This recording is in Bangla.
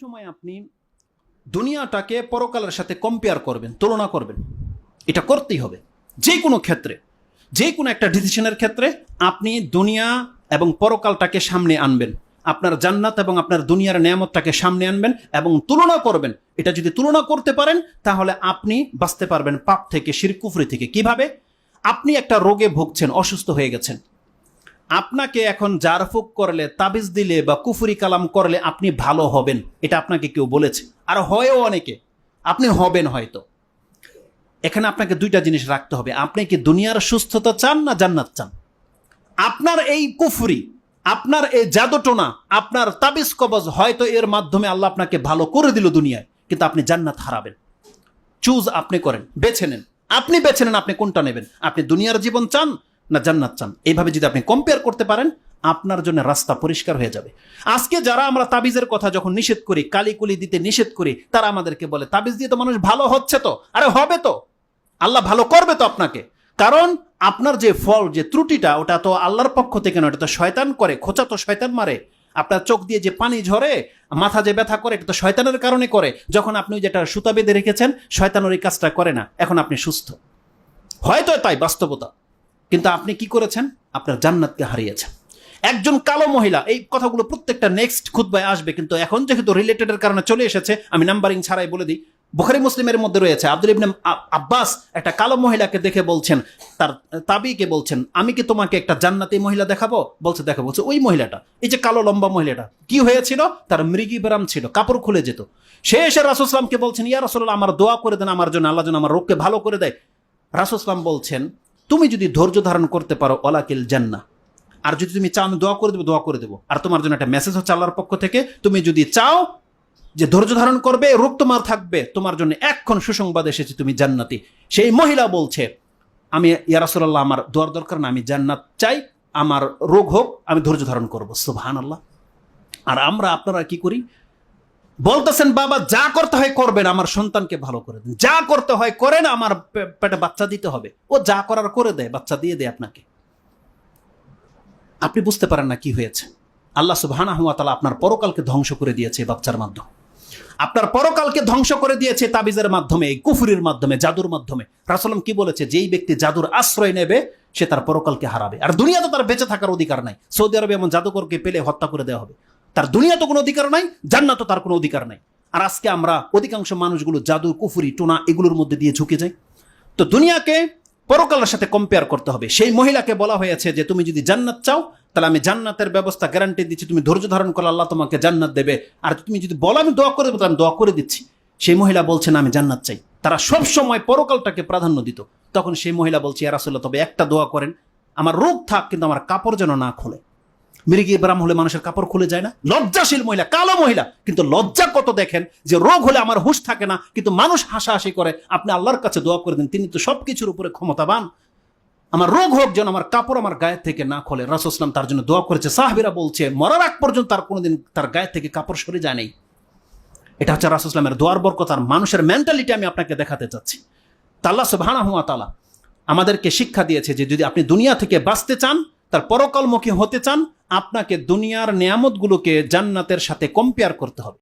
সময় আপনি দুনিয়াটাকে পরকালের সাথে কম্পেয়ার করবেন, তুলনা করবেন। এটা করতেই হবে যে কোনো ক্ষেত্রে, যে কোনো একটা ডিসিশনের ক্ষেত্রে আপনি দুনিয়া এবং পরকালটাকে সামনে আনবেন। আপনার জান্নাত এবং আপনার দুনিয়ার নিয়ামতটাকে সামনে আনবেন এবং তুলনা করবেন। এটা যদি তুলনা করতে পারেন তাহলে আপনি বাঁচতে পারবেন পাপ থেকে, শিরক কুফরি থেকে। কিভাবে? আপনি একটা রোগে ভুগছেন, অসুস্থ হয়ে গেছেন, আপনাকে এখন জারফুক করলে, তাবিজ দিলে বা কুফরি কালাম করলে আপনি ভালো হবেন, এটা আপনাকে কেউ বলেছে, আর হয়ও অনেকে, আপনি হবেন হয়তো। এখানে আপনাকে দুইটা জিনিস রাখতে হবে। আপনি কি দুনিয়ার সুস্থতা চান না জান্নাত চান? আপনার এই কুফরি, আপনার এই জাদুটোনা, আপনার তাবিজ কবজ, হয়তো এর মাধ্যমে আল্লাহ আপনাকে ভালো করে দিল দুনিয়ায়, কিন্তু আপনি জান্নাত হারাবেন। চুজ আপনি করেন, বেছে নেন। আপনি বেছে নেন আপনি কোনটা নেবেন। আপনি দুনিয়ার জীবন চান না জান্নাত চান? এইভাবে যদি আপনি কম্পেয়ার করতে পারেন, আপনার জন্য রাস্তা পরিষ্কার হয়ে যাবে। আজকে যারা আমরা তাবিজের কথা যখন নিষেধ করি, কালিকুলি দিতে নিষেধ করি, তারা আমাদেরকে বলে তাবিজ দিয়ে তো মানুষ ভালো হচ্ছে। তো আরে হবে তো, আল্লাহ ভালো করবে তো আপনাকে। কারণ আপনার যে ফল, যে ত্রুটিটা, ওটা তো আল্লাহর পক্ষ থেকে নয়, এটা তো শয়তান করে। খোঁচা তো শয়তান মারে। আপনার চোখ দিয়ে যে পানি ঝরে, মাথা যে ব্যথা করে, এটা তো শয়তানের কারণে করে। যখন আপনি যেটা সুতা বেঁধে রেখেছেন, শয়তান ওই কাজটা করে না, এখন আপনি সুস্থ। হয়তো তাই বাস্তবতা, কিন্তু আপনি কি করেছেন? আপনার জান্নাতকে হারিয়েছেন। একজন কালো মহিলা, এই কথাগুলো প্রত্যেকটা নেক্সট খুতবায় আসবে, কিন্তু এখন যেহেতু রিলেটেডের কারণে চলে এসেছে, আমি নাম্বারিং ছাড়াই বলে দিই। বুখারী মুসলিমের মধ্যে রয়েছে, আব্দুল ইবনে আব্বাস একটা কালো মহিলাকে দেখে বলছেন, তার তাবিকে বলছেন, আমি কি তোমাকে একটা জান্নাতি মহিলা দেখাবো? বলছে দেখো। বলছে ওই মহিলাটা, এই যে কালো লম্বা মহিলাটা, কি হয়েছিল? তার মৃগী ব্যারাম ছিল, কাপড় খুলে যেত। সে এসে রাসূল সাল্লাল্লাহু আলাইহি ওয়াসাল্লামকে বলছেন, ইয়া রাসূলুল্লাহ, আমার দোয়া করে দেন আমার জন্য, আল্লাহ যেন আমার রোগকে ভালো করে দেয়। রাসূল সাল্লাল্লাহু আলাইহি ওয়াসাল্লাম বলছেন, তুমি যদি ধৈর্য ধারণ করতে পারো, ওয়ালাকিল জান্নাহ। আর যদি তুমি চাও আমি দোয়া করে দেবো, দোয়া করে দেবো। আর তোমার জন্য একটা মেসেজ হচ্ছে আল্লাহর পক্ষ থেকে, তুমি যদি চাও যে ধৈর্য ধারণ করবে, রোগ তোমার থাকবে, তোমার জন্য এখন সুসংবাদ এসেছে, তুমি জান্নাতি। সেই মহিলা বলছে, আমি ইয়া রাসূলুল্লাহ, আমার দোয়ার দরকার না, আমি জান্নাত চাই, আমার রোগ হোক, আমি ধৈর্য ধারণ করবো। সুবহানাল্লাহ। আর আমরা, আপনারা কি করি? বলতেছেন বাবা যা করতে হয় করবেন, আমার সন্তানকে ভালো করে দেন, যা করতে হয় করেন, আমার পেটে বাচ্চা দিতে হবে। ও যা করার করে দেয়, বাচ্চা দিয়ে দেয় আপনাকে। আপনি বুঝতে পারেন না কি হয়েছে। আল্লাহ সুবহানাহু ওয়া তাআলা আপনার পরকালকে ধ্বংস করে দিয়েছে বাচ্চার মাধ্যমে। আপনার পরকালকে ধ্বংস করে দিয়েছে তাবিজের মাধ্যমে, কুফরির মাধ্যমে, জাদুর মাধ্যমে। রাসূলুল্লাহ কি বলেছে? যেই ব্যক্তি জাদুর আশ্রয় নেবে, সে তার পরকালকে হারাবে। আর দুনিয়াতে তার বেঁচে থাকার অধিকার নাই। সৌদি আরবে এমন জাদুকরকে পেলে হত্যা করে দেওয়া হবে। তার দুনিয়াতে কোনো অধিকার নাই, জান্নাতে তার কোনো অধিকার নাই। আর আজকে আমরা অধিকাংশ মানুষগুলো জাদু, কুফরি, টোনা এগুলোর মধ্যে দিয়ে ঝুঁকে যাই। তো দুনিয়াকে পরকালের সাথে কম্পেয়ার করতে হবে। সেই মহিলাকে বলা হয়েছে যে তুমি যদি জান্নাত চাও, তাহলে আমি জান্নাতের ব্যবস্থা গ্যারান্টি দিচ্ছি, তুমি ধৈর্য ধারণ করলে আল্লাহ তোমাকে জান্নাত দেবে। আর তুমি যদি বলো আমি দোয়া করে দেবো, তাহলে আমি দোয়া করে দিচ্ছি। সেই মহিলা বলছেন আমি জান্নাত চাই। তারা সব সময় পরকালটাকে প্রাধান্য দিত। তখন সেই মহিলা বলছে, ইয়া রাসূলুল্লাহ, তবে একটা দোয়া করেন, আমার রোগ থাক কিন্তু আমার কাপড় যেন না খোলে। মৃগী ব্রাম হলে মানুষের কাপড় খুলে যায় না? লজ্জাশীল মহিলা, কালো মহিলা, কিন্তু লজ্জা কত দেখেন, যে রোগ হলে আমার হুঁশ থাকে না, কিন্তু মানুষ হাসাহাসি করে। আপনি আল্লাহর কাছে দোয়া করে দেন, তিনি তো সবকিছুর উপরে ক্ষমতাবান। আমার রোগ হোক যেন আমার কাপড় আমার গায়ে থেকে না খোলে। রাসূল সাল্লাল্লাহু আলাইহি ওয়াসাল্লাম তার জন্য দোয়া করেছে। সাহাবীরা বলছে মরার আগ পর্যন্ত তার কোনোদিন তার গায়ে থেকে কাপড় সরে যায় নাই। এটা হচ্ছে রাসূল সাল্লাল্লাহু আলাইহি ওয়াসাল্লামের দোয়ার বরকত। আর মানুষের মেন্টালিটি আমি আপনাকে দেখাতে চাচ্ছি। আল্লাহ সুবহানাহু ওয়া তাআলা আমাদেরকে শিক্ষা দিয়েছে যে যদি আপনি দুনিয়া থেকে বাঁচতে চান, তার পরকালমুখী হতে চান, আপনাকে দুনিয়ার নিয়ামতগুলোকে জান্নাতের সাথে কম্পেয়ার করতে হবে।